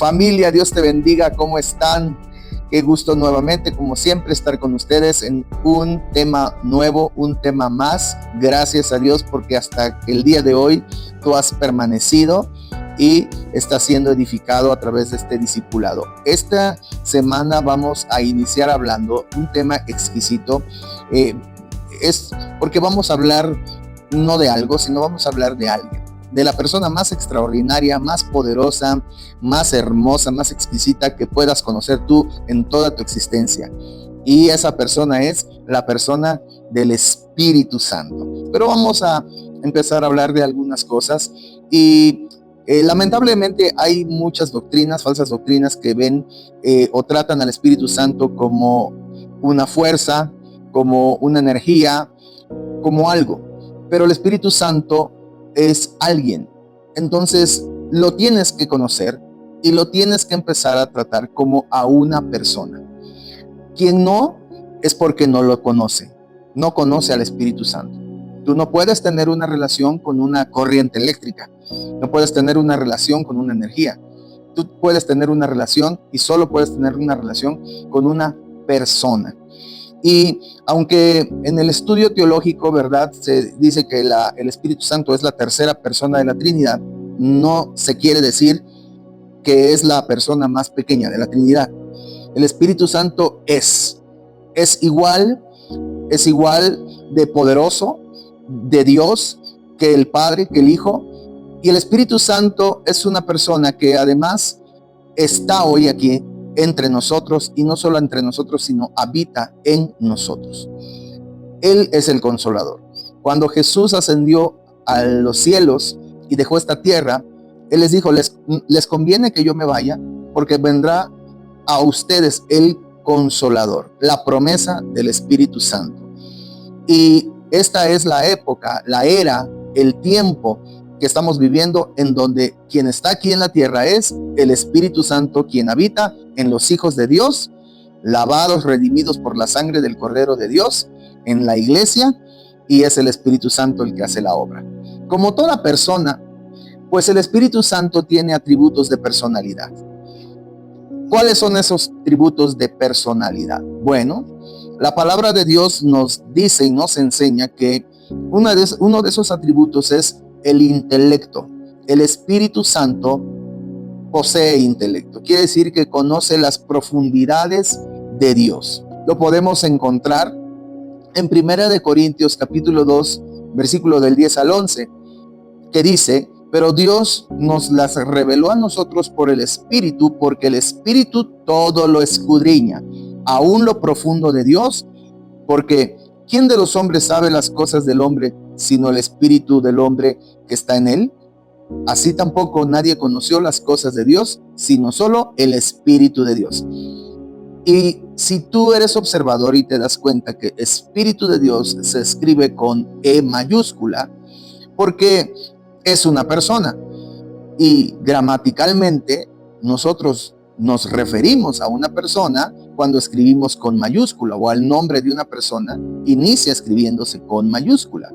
Familia, Dios te bendiga, ¿cómo están? Qué gusto nuevamente, como siempre, estar con ustedes en un tema nuevo, un tema más. Gracias a Dios porque hasta el día de hoy tú has permanecido y estás siendo edificado a través de este discipulado. Esta semana vamos a iniciar hablando un tema exquisito. Es porque vamos a hablar no de algo, sino vamos a hablar de alguien, de la persona más extraordinaria, más poderosa, más hermosa, más exquisita que puedas conocer tú en toda tu existencia. Y esa persona es la persona del Espíritu Santo. Pero vamos a empezar a hablar de algunas cosas y lamentablemente hay muchas doctrinas, falsas doctrinas que ven o tratan al Espíritu Santo como una fuerza, como una energía, como algo. Pero el Espíritu Santo es alguien. Entonces lo tienes que conocer y lo tienes que empezar a tratar como a una persona. Quien no es porque no lo conoce, no conoce al Espíritu Santo. Tú no puedes tener una relación con una corriente eléctrica, no puedes tener una relación con una energía. Tú puedes tener una relación y solo puedes tener una relación con una persona. Y aunque en el estudio teológico, ¿verdad?, se dice que el Espíritu Santo es la tercera persona de la Trinidad, no se quiere decir que es la persona más pequeña de la Trinidad. El Espíritu Santo es igual de poderoso, de Dios, que el Padre, que el Hijo. Y el Espíritu Santo es una persona que además está hoy aquí entre nosotros, y no solo entre nosotros, sino habita en nosotros. Él es el Consolador. Cuando Jesús ascendió a los cielos y dejó esta tierra, Él les dijo, les conviene que yo me vaya, porque vendrá a ustedes el Consolador, la promesa del Espíritu Santo. Y esta es la época, la era, el tiempo que estamos viviendo, en donde quien está aquí en la tierra es el Espíritu Santo, quien habita en los hijos de Dios, lavados, redimidos por la sangre del Cordero de Dios, en la iglesia, y es el Espíritu Santo el que hace la obra. Como toda persona, pues el Espíritu Santo tiene atributos de personalidad. ¿Cuáles son esos atributos de personalidad? Bueno, la palabra de Dios nos dice y nos enseña que uno de esos atributos es el intelecto. El Espíritu Santo posee intelecto. Quiere decir que conoce las profundidades de Dios. Lo podemos encontrar en 1 Corintios capítulo 2, versículo del 10 al 11, que dice, pero Dios nos las reveló a nosotros por el Espíritu, porque el Espíritu todo lo escudriña, aún lo profundo de Dios, porque ¿quién de los hombres sabe las cosas del hombre, sino el Espíritu del hombre que está en él? Así tampoco nadie conoció las cosas de Dios, sino solo el Espíritu de Dios. Y si tú eres observador y te das cuenta que Espíritu de Dios se escribe con E mayúscula, porque es una persona. Y gramaticalmente nosotros nos referimos a una persona cuando escribimos con mayúscula, o al nombre de una persona inicia escribiéndose con mayúscula.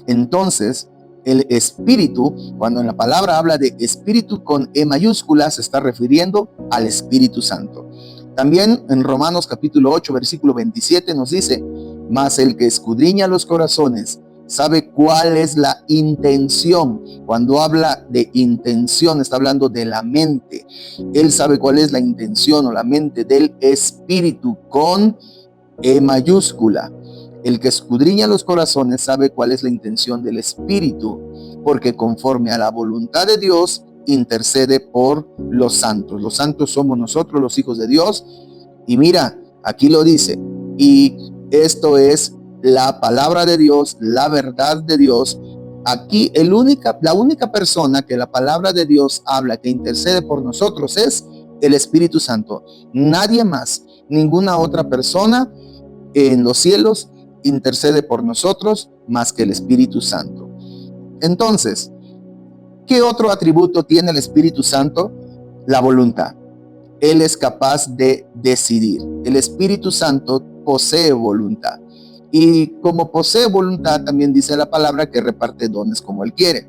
Entonces, el Espíritu, cuando en la palabra habla de Espíritu con E mayúscula, se está refiriendo al Espíritu Santo. También en Romanos capítulo 8, versículo 27 nos dice, mas el que escudriña los corazones sabe cuál es la intención. Cuando habla de intención, está hablando de la mente. Él sabe cuál es la intención o la mente del Espíritu con E mayúscula. El que escudriña los corazones sabe cuál es la intención del Espíritu, porque conforme a la voluntad de Dios intercede por los santos. Los santos somos nosotros, los hijos de Dios. Y mira, aquí lo dice, y esto es la palabra de Dios, la verdad de Dios. Aquí la única persona que la palabra de Dios habla, que intercede por nosotros, es el Espíritu Santo. Nadie más, ninguna otra persona en los cielos intercede por nosotros más que el Espíritu Santo. Entonces, ¿qué otro atributo tiene el Espíritu Santo? La voluntad. Él es capaz de decidir. El Espíritu Santo posee voluntad. Y como posee voluntad, también dice la palabra que reparte dones como Él quiere.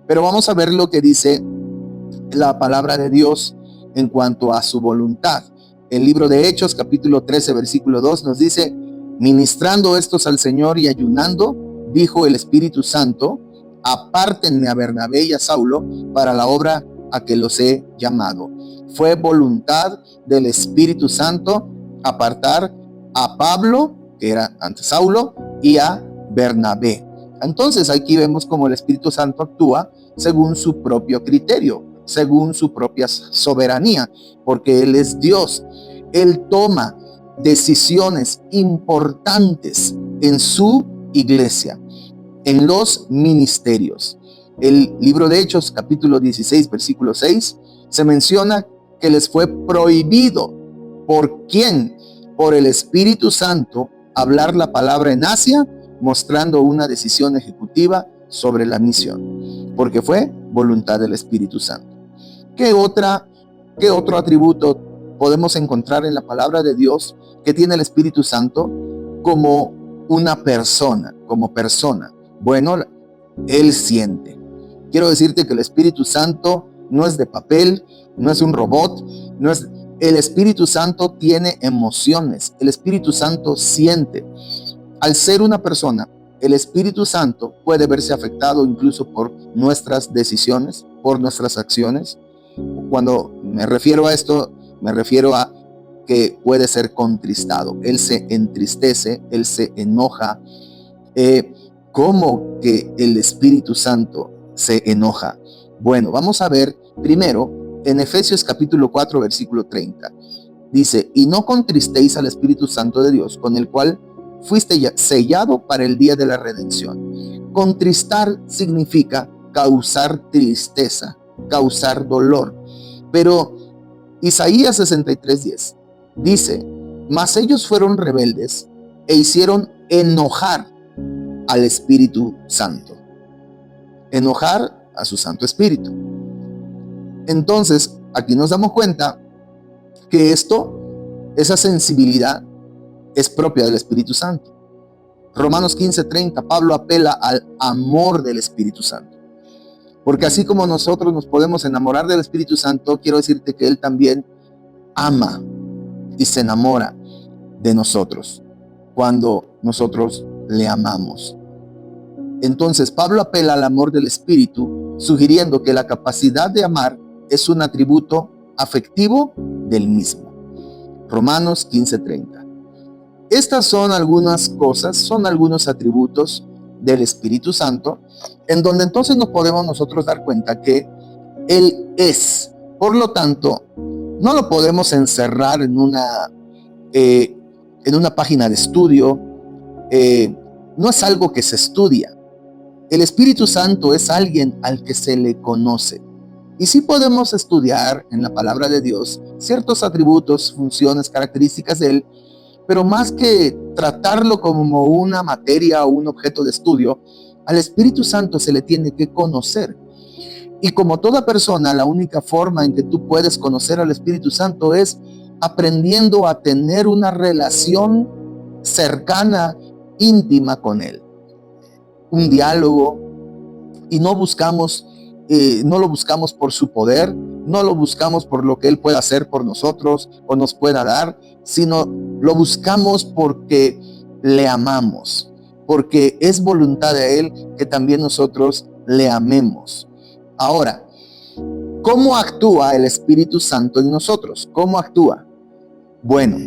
Pero vamos a ver lo que dice la palabra de Dios en cuanto a su voluntad. El libro de Hechos, capítulo 13, versículo 2, nos dice: ministrando estos al Señor y ayunando, dijo el Espíritu Santo: apártenme a Bernabé y a Saulo para la obra a que los he llamado. Fue voluntad del Espíritu Santo apartar a Pablo, que era antes Saulo, y a Bernabé. Entonces aquí vemos cómo el Espíritu Santo actúa según su propio criterio, según su propia soberanía, porque Él es Dios. Él toma decisiones importantes en su iglesia, en los ministerios. El libro de Hechos, capítulo 16, versículo 6, se menciona que les fue prohibido. ¿Por quién? Por el Espíritu Santo, hablar la palabra en Asia, mostrando una decisión ejecutiva sobre la misión, porque fue voluntad del Espíritu Santo. ¿Qué otro atributo podemos encontrar en la palabra de Dios que tiene el Espíritu Santo como una persona, como persona? Bueno, Él siente. Quiero decirte que el Espíritu Santo no es de papel, no es un robot, el Espíritu Santo tiene emociones, el Espíritu Santo siente. Al ser una persona, el Espíritu Santo puede verse afectado incluso por nuestras decisiones, por nuestras acciones. Cuando me refiero a esto, me refiero a que puede ser contristado. Él se entristece, Él se enoja. ¿Cómo que el Espíritu Santo se enoja? Bueno, vamos a ver primero en Efesios capítulo 4, versículo 30. Dice: y no contristéis al Espíritu Santo de Dios, con el cual fuiste sellado para el día de la redención. Contristar significa causar tristeza, causar dolor. Pero Isaías 63:10 dice: mas ellos fueron rebeldes e hicieron enojar al Espíritu Santo. Enojar a su Santo Espíritu. Entonces, aquí nos damos cuenta que esa sensibilidad es propia del Espíritu Santo. Romanos 15:30, Pablo apela al amor del Espíritu Santo. Porque así como nosotros nos podemos enamorar del Espíritu Santo, quiero decirte que Él también ama y se enamora de nosotros cuando nosotros le amamos. Entonces, Pablo apela al amor del Espíritu, sugiriendo que la capacidad de amar es un atributo afectivo del mismo. Romanos 15:30. Estas son algunas cosas, son algunos atributos del Espíritu Santo, en donde entonces nos podemos nosotros dar cuenta que Él es. Por lo tanto, no lo podemos encerrar en una página de estudio. No es algo que se estudia. El Espíritu Santo es alguien al que se le conoce. Y sí podemos estudiar en la palabra de Dios ciertos atributos, funciones, características de Él, pero más que tratarlo como una materia o un objeto de estudio, al Espíritu Santo se le tiene que conocer. Y como toda persona, la única forma en que tú puedes conocer al Espíritu Santo es aprendiendo a tener una relación cercana, íntima con Él. Un diálogo, y no lo buscamos por su poder, no lo buscamos por lo que Él pueda hacer por nosotros o nos pueda dar, sino lo buscamos porque le amamos, porque es voluntad de Él que también nosotros le amemos. Ahora, ¿cómo actúa el Espíritu Santo en nosotros? ¿Cómo actúa? Bueno,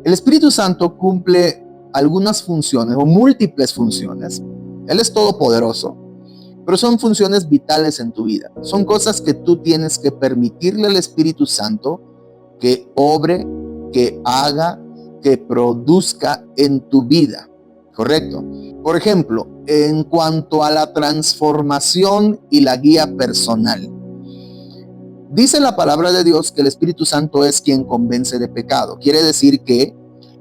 el Espíritu Santo cumple algunas funciones o múltiples funciones. Él es todopoderoso, pero son funciones vitales en tu vida. Son cosas que tú tienes que permitirle al Espíritu Santo que obre, que haga, que produzca en tu vida. ¿Correcto? Por ejemplo, en cuanto a la transformación y la guía personal. Dice la palabra de Dios que el Espíritu Santo es quien convence de pecado. Quiere decir que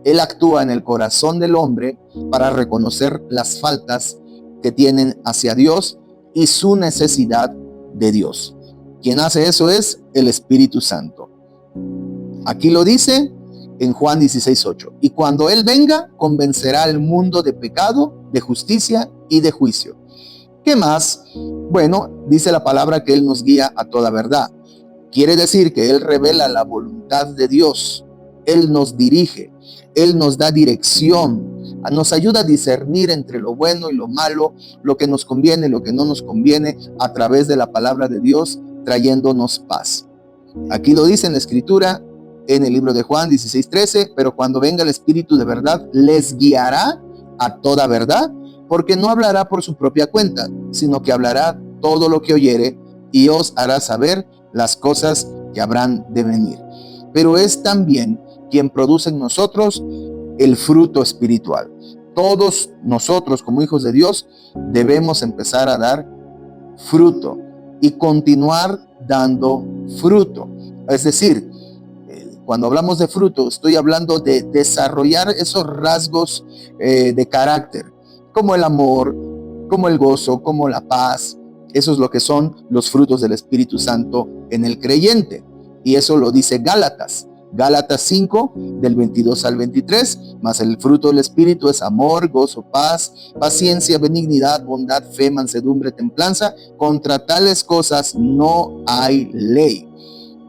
Él actúa en el corazón del hombre para reconocer las faltas que tienen hacia Dios y su necesidad de Dios. Quien hace eso es el Espíritu Santo. Aquí lo dice en Juan 16:8. Y cuando Él venga, convencerá al mundo de pecado, de justicia y de juicio. ¿Qué más? Bueno, dice la palabra que Él nos guía a toda verdad. Quiere decir que Él revela la voluntad de Dios, Él nos dirige, Él nos da dirección, nos ayuda a discernir entre lo bueno y lo malo, lo que nos conviene y lo que no nos conviene, a través de la palabra de Dios, trayéndonos paz. Aquí lo dice en la Escritura, en el libro de Juan 16:13, pero cuando venga el Espíritu de verdad, les guiará a toda verdad, porque no hablará por su propia cuenta, sino que hablará todo lo que oyere y os hará saber las cosas que habrán de venir. Pero es también quien produce en nosotros el fruto espiritual. Todos nosotros, como hijos de Dios, debemos empezar a dar fruto y continuar dando fruto. Es decir, cuando hablamos de fruto, estoy hablando de desarrollar esos rasgos de carácter, como el amor, como el gozo, como la paz. Eso es lo que son los frutos del Espíritu Santo en el creyente. Y eso lo dice Gálatas 5, del 22 al 23, mas el fruto del Espíritu es amor, gozo, paz, paciencia, benignidad, bondad, fe, mansedumbre, templanza. Contra tales cosas no hay ley.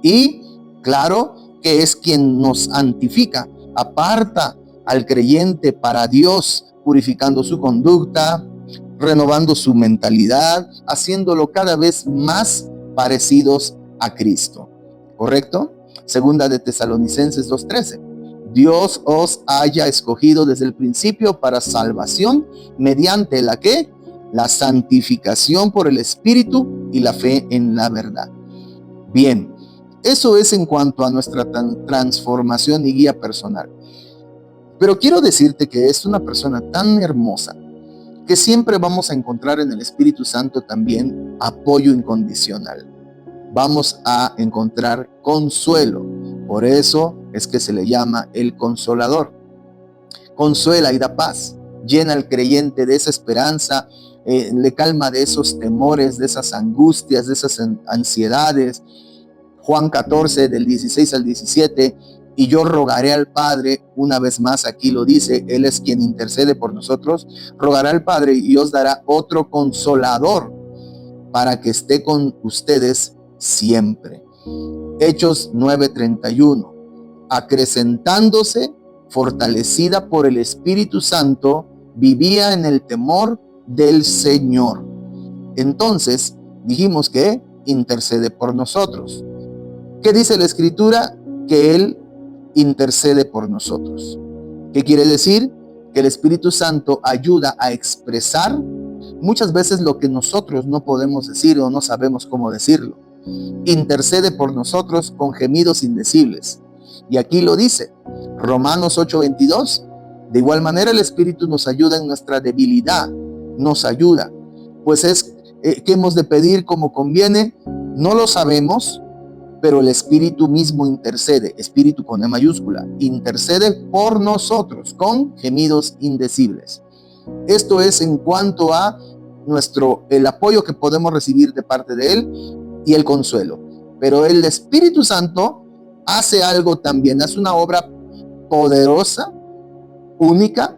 Y claro que es quien nos santifica, aparta al creyente para Dios, purificando su conducta, renovando su mentalidad, haciéndolo cada vez más parecidos a Cristo. ¿Correcto? Segunda de Tesalonicenses 2:13. Dios os haya escogido desde el principio para salvación, mediante la que la santificación por el Espíritu y la fe en la verdad. Bien, eso es en cuanto a nuestra transformación y guía personal. Pero quiero decirte que es una persona tan hermosa que siempre vamos a encontrar en el Espíritu Santo también apoyo incondicional. Vamos a encontrar consuelo. Por eso es que se le llama el Consolador. Consuela y da paz. Llena al creyente de esa esperanza, le calma de esos temores, de esas angustias, de esas ansiedades. Juan 14, del 16 al 17, y yo rogaré al Padre, una vez más aquí lo dice, Él es quien intercede por nosotros, rogará al Padre y os dará otro consolador para que esté con ustedes siempre. Hechos 9:31, acrecentándose, fortalecida por el Espíritu Santo, vivía en el temor del Señor. Entonces dijimos que intercede por nosotros. ¿Qué dice la Escritura? Que Él intercede por nosotros. ¿Qué quiere decir? Que el Espíritu Santo ayuda a expresar muchas veces lo que nosotros no podemos decir o no sabemos cómo decirlo. Intercede por nosotros con gemidos indecibles. Y aquí lo dice, Romanos 8:22. De igual manera el Espíritu nos ayuda en nuestra debilidad, nos ayuda. Pues es que hemos de pedir como conviene, no lo sabemos, pero el Espíritu mismo intercede, Espíritu con E mayúscula, intercede por nosotros con gemidos indecibles. Esto es en cuanto a el apoyo que podemos recibir de parte de Él y el consuelo. Pero el Espíritu Santo hace algo también, hace una obra poderosa, única,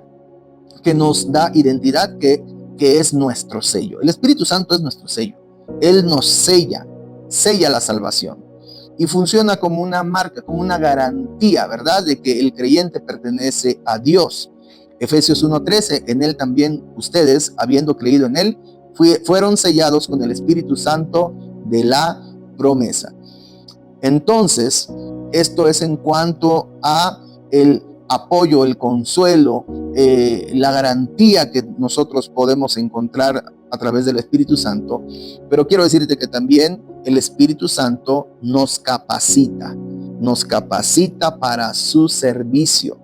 que nos da identidad, que es nuestro sello. El Espíritu Santo es nuestro sello. Él nos sella la salvación. Y funciona como una marca, como una garantía, ¿verdad?, de que el creyente pertenece a Dios. Efesios 1:13, en Él también ustedes, habiendo creído en Él, fueron sellados con el Espíritu Santo de la promesa. Entonces, esto es en cuanto a el apoyo, el consuelo, la garantía que nosotros podemos encontrar a través del Espíritu Santo. Pero quiero decirte que también el Espíritu Santo nos capacita para su servicio.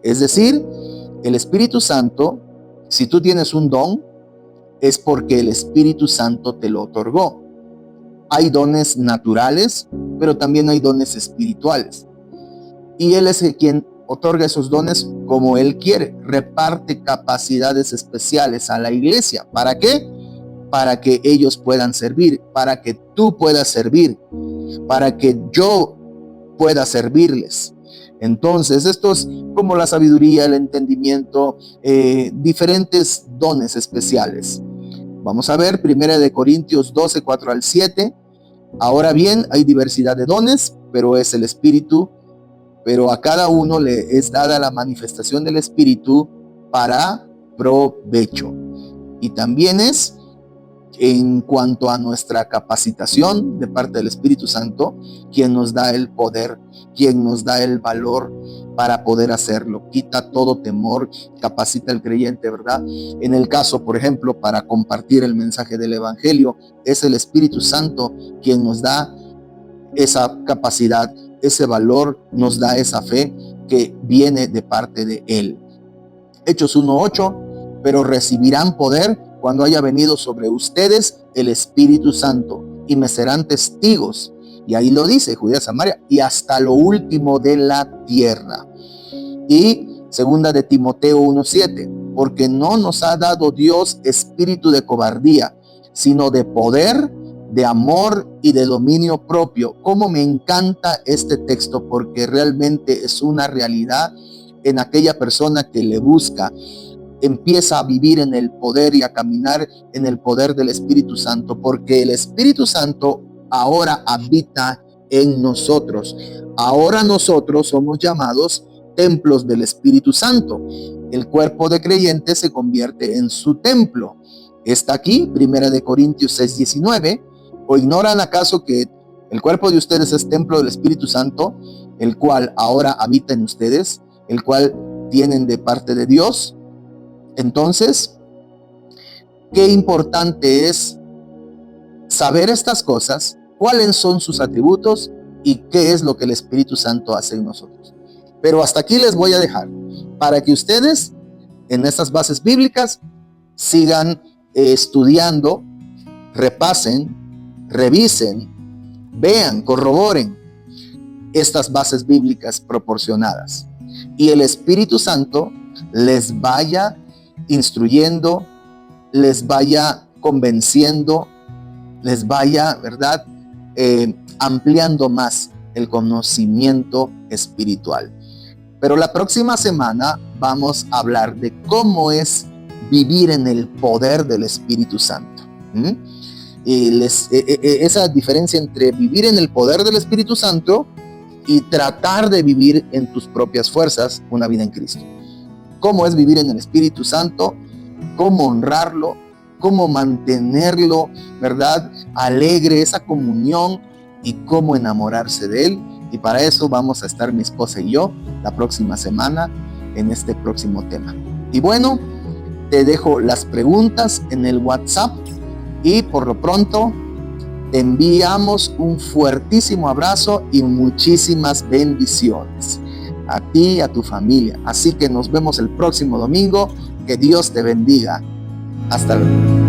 Es decir, el Espíritu Santo, si tú tienes un don, es porque el Espíritu Santo te lo otorgó. Hay dones naturales, pero también hay dones espirituales. Y Él es quien otorga esos dones como Él quiere. Reparte capacidades especiales a la iglesia. ¿Para qué? Para que ellos puedan servir, para que tú puedas servir, para que yo pueda servirles. Entonces, esto es como la sabiduría, el entendimiento, diferentes dones especiales. Vamos a ver 1 Corintios 12, 4 al 7. Ahora bien, hay diversidad de dones, pero es el Espíritu, pero a cada uno le es dada la manifestación del Espíritu para provecho. Y también es en cuanto a nuestra capacitación de parte del Espíritu Santo, quien nos da el poder, quien nos da el valor para poder hacerlo. Quita todo temor, capacita al creyente, ¿verdad? En el caso, por ejemplo, para compartir el mensaje del Evangelio, es el Espíritu Santo quien nos da esa capacidad, ese valor, nos da esa fe que viene de parte de Él. Hechos 1:8, pero recibirán poder cuando haya venido sobre ustedes el Espíritu Santo y me serán testigos. Y ahí lo dice, Judea, Samaria y hasta lo último de la tierra. Y segunda de Timoteo 1:7, porque no nos ha dado Dios espíritu de cobardía, sino de poder, de amor y de dominio propio. Cómo me encanta este texto, porque realmente es una realidad en aquella persona que le busca, empieza a vivir en el poder y a caminar en el poder del Espíritu Santo, porque el Espíritu Santo ahora habita en nosotros. Ahora nosotros somos llamados templos del Espíritu Santo. El cuerpo de creyentes se convierte en su templo. Está aquí, 1 de Corintios 6:19. ¿O ignoran acaso que el cuerpo de ustedes es templo del Espíritu Santo, el cual ahora habita en ustedes, el cual tienen de parte de Dios? Entonces, qué importante es saber estas cosas, cuáles son sus atributos y qué es lo que el Espíritu Santo hace en nosotros. Pero hasta aquí les voy a dejar para que ustedes en estas bases bíblicas sigan estudiando, repasen, revisen, vean, corroboren estas bases bíblicas proporcionadas. Y el Espíritu Santo les vaya instruyendo, les vaya convenciendo, les vaya, ¿verdad? Ampliando más el conocimiento espiritual. Pero la próxima semana vamos a hablar de cómo es vivir en el poder del Espíritu Santo. Esa diferencia entre vivir en el poder del Espíritu Santo y tratar de vivir en tus propias fuerzas una vida en Cristo. Cómo es vivir en el Espíritu Santo, cómo honrarlo, cómo mantenerlo, ¿verdad? Alegre, esa comunión, y cómo enamorarse de Él. Y para eso vamos a estar mi esposa y yo la próxima semana en este próximo tema. Y bueno, te dejo las preguntas en el WhatsApp y por lo pronto te enviamos un fuertísimo abrazo y muchísimas bendiciones a ti y a tu familia. Así que nos vemos el próximo domingo. Que Dios te bendiga. Hasta luego.